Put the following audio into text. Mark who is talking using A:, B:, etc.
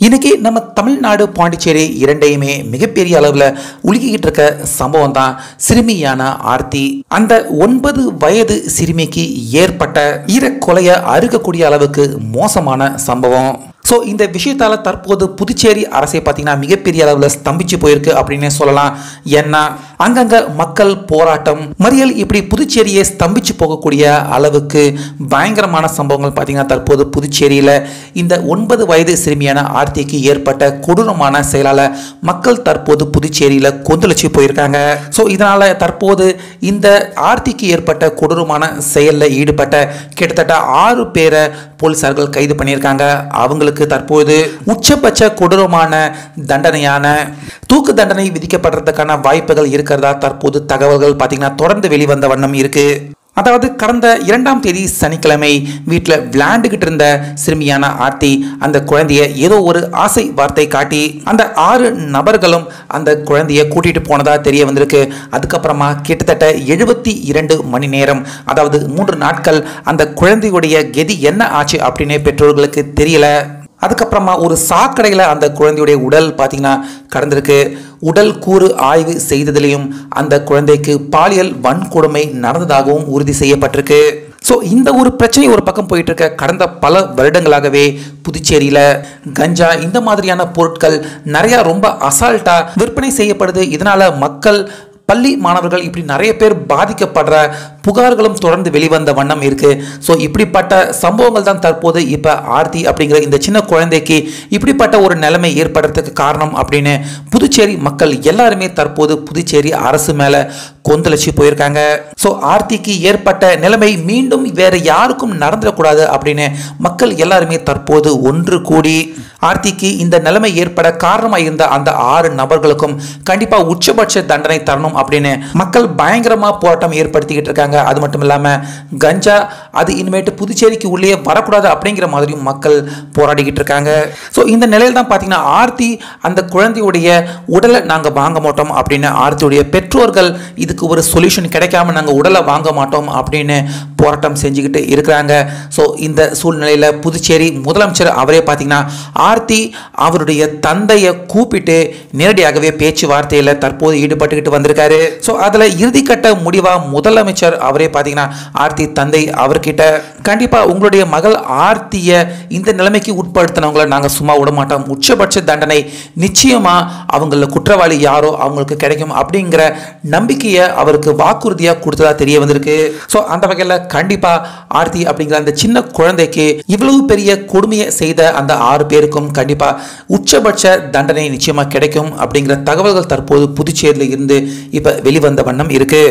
A: இன்னைக்கு நம்ம தமிழ்நாடு பாண்டிச்சேரி இரண்டையுமே மிகப்பெரிய அளவில் உலுக்கிக்கிட்டு இருக்க சம்பவம் தான் சிறுமியான ஆர்த்தி. அந்த 9 வயது சிறுமிக்கு ஏற்பட்ட ஈரக்கொலையை அறுக்கக்கூடிய அளவுக்கு மோசமான சம்பவம். ஸோ இந்த விஷயத்தால் தற்போது புதுச்சேரி அரசை பார்த்தீங்கன்னா மிகப்பெரிய அளவில் ஸ்தம்பிச்சு போயிருக்கு அப்படின்னே சொல்லலாம். ஏன்னா அங்கங்கே மக்கள் போராட்டம் மறியல் இப்படி புதுச்சேரியை ஸ்தம்பிச்சு போகக்கூடிய அளவுக்கு பயங்கரமான சம்பவங்கள் பார்த்தீங்கன்னா தற்போது புதுச்சேரியில் இந்த 9 வயது சிறுமியான ஆர்த்திக்கு ஏற்பட்ட கொடூரமான செயலால் மக்கள் தற்போது புதுச்சேரியில் கொந்தளிச்சு போயிருக்காங்க. ஸோ இதனால் தற்போது இந்த ஆர்த்திக்கு ஏற்பட்ட கொடூரமான செயலில் ஈடுபட்ட கிட்டத்தட்ட 6 பேரை போலீசார்கள் கைது பண்ணியிருக்காங்க. அவங்களுக்கு தற்போது உச்சபட்ச கொடூரமான தண்டனையான தூக்கு தண்டனை விதிக்கப்படுறதுக்கான வாய்ப்புகள் இருக்கிறதா தற்போது தகவல்கள் பார்த்தீங்கன்னா தொடர்ந்து வெளிவந்த வண்ணம் இருக்கு. அதாவது கடந்த 2ஆம் தேதி சனிக்கிழமை வீட்டில் விளையாண்டுகிட்டு இருந்த சிறுமியான ஆர்த்தி அந்த குழந்தைய ஏதோ ஒரு ஆசை வார்த்தை காட்டி அந்த 6 நபர்களும் அந்த குழந்தைய கூட்டிட்டு போனதா தெரிய வந்திருக்கு. அதுக்கப்புறமா கிட்டத்தட்ட 72 மணி நேரம், அதாவது 3 நாட்கள் அந்த குழந்தையுடைய கதி என்ன ஆச்சு அப்படின்னு பெற்றோர்களுக்கு தெரியல. அதுக்கப்புறமா ஒரு சாக்கடையில் அந்த குழந்தையுடைய உடல் பார்த்தீங்கன்னா கடந்திருக்கு. உடல் கூறு ஆய்வு செய்ததிலையும் அந்த குழந்தைக்கு பாலியல் வன்கொடுமை நடந்ததாகவும் உறுதி செய்யப்பட்டிருக்கு. ஸோ இந்த ஒரு பிரச்சனை ஒரு பக்கம் போயிட்டு இருக்க கடந்த பல வருடங்களாகவே புதுச்சேரியில் கஞ்சா இந்த மாதிரியான பொருட்கள் நிறையா ரொம்ப அசால்ட்டாக விற்பனை செய்யப்படுது. இதனால் மக்கள் பள்ளி மாணவர்கள் இப்படி நிறைய பேர் பாதிக்கப்படுற புகார்களும் தொடர்ந்து வெளிவந்த வண்ணம் இருக்கு. ஸோ இப்படிப்பட்ட சம்பவங்கள் தான் தற்போது இப்போ ஆர்த்தி அப்படிங்கிற இந்த சின்ன குழந்தைக்கு இப்படிப்பட்ட ஒரு நிலைமை ஏற்படுறதுக்கு காரணம் அப்படின்னு புதுச்சேரி மக்கள் எல்லாருமே தற்போது புதுச்சேரி அரசு மேலே கொந்தளிச்சு போயிருக்காங்க. ஸோ ஆர்த்திக்கு ஏற்பட்ட நிலைமை மீண்டும் வேற யாருக்கும் நடந்துடக்கூடாது அப்படின்னு மக்கள் எல்லாருமே தற்போது ஒன்று கூடி ஆர்த்திக்கு இந்த நிலைமை ஏற்பட காரணமாக இருந்த அந்த 6 நபர்களுக்கும் கண்டிப்பாக உச்சபட்ச தண்டனை தரணும் அப்படின்னு மக்கள் பயங்கரமாக போராட்டம் ஏற்படுத்திக்கிட்டு இருக்காங்க. அது மட்டும் இல்லாமல் கஞ்சா அது இனிமேட்டு புதுச்சேரிக்கு உள்ளே வரக்கூடாது அப்படிங்கிற மாதிரியும் மக்கள் போராடிக்கிட்டு இருக்காங்க. ஸோ இந்த நிலையில் தான் பார்த்தீங்கன்னா ஆர்த்தி அந்த குழந்தையுடைய உடலை நாங்கள் வாங்க மாட்டோம் அப்படின்னு ஆர்த்தியுடைய பெற்றோர்கள் இதுக்கு ஒரு சொல்யூஷன் கிடைக்காம நாங்கள் உடலை வாங்க மாட்டோம் அப்படின்னு போராட்டம் செஞ்சுக்கிட்டு இருக்கிறாங்க. ஸோ இந்த சூழ்நிலையில் புதுச்சேரி முதலமைச்சர் அவரே பார்த்தீங்கன்னா ஆர்த்தி அவருடைய தந்தையை கூப்பிட்டு நேரடியாகவே பேச்சுவார்த்தையில் தற்போது ஈடுபட்டுக்கிட்டு வந்திருக்காரு. ஸோ அதில் இறுதிக்கட்ட முடிவாக முதலமைச்சர் அவரே பார்த்தீங்கன்னா ஆர்த்தி தந்தை அவர்கிட்ட கண்டிப்பாக உங்களுடைய மகள் ஆர்த்தியை இந்த நிலைமைக்கு உட்படுத்தினவங்களை நாங்கள் சும்மா விட மாட்டோம், உச்சபட்ச தண்டனை நிச்சயமாக அவங்கள குற்றவாளி யாரோ அவங்களுக்கு கிடைக்கும் அப்படிங்கிற நம்பிக்கையை அவருக்கு வாக்குறுதியாக கொடுத்ததா தெரிய வந்திருக்கு. ஸோ அந்த வகையில் கண்டிப்பாக ஆர்த்தி அப்படிங்கிற அந்த சின்ன குழந்தைக்கு இவ்வளவு பெரிய கொடுமையை செய்த அந்த 6 பேருக்கும் கண்டிப்பா உச்சபட்ச தண்டனை நிச்சயமா கிடைக்கும் அப்படிங்கிற தகவல்கள் தற்போது புதுச்சேரியில் இருந்து இப்ப வெளிவந்த வண்ணம் இருக்கு.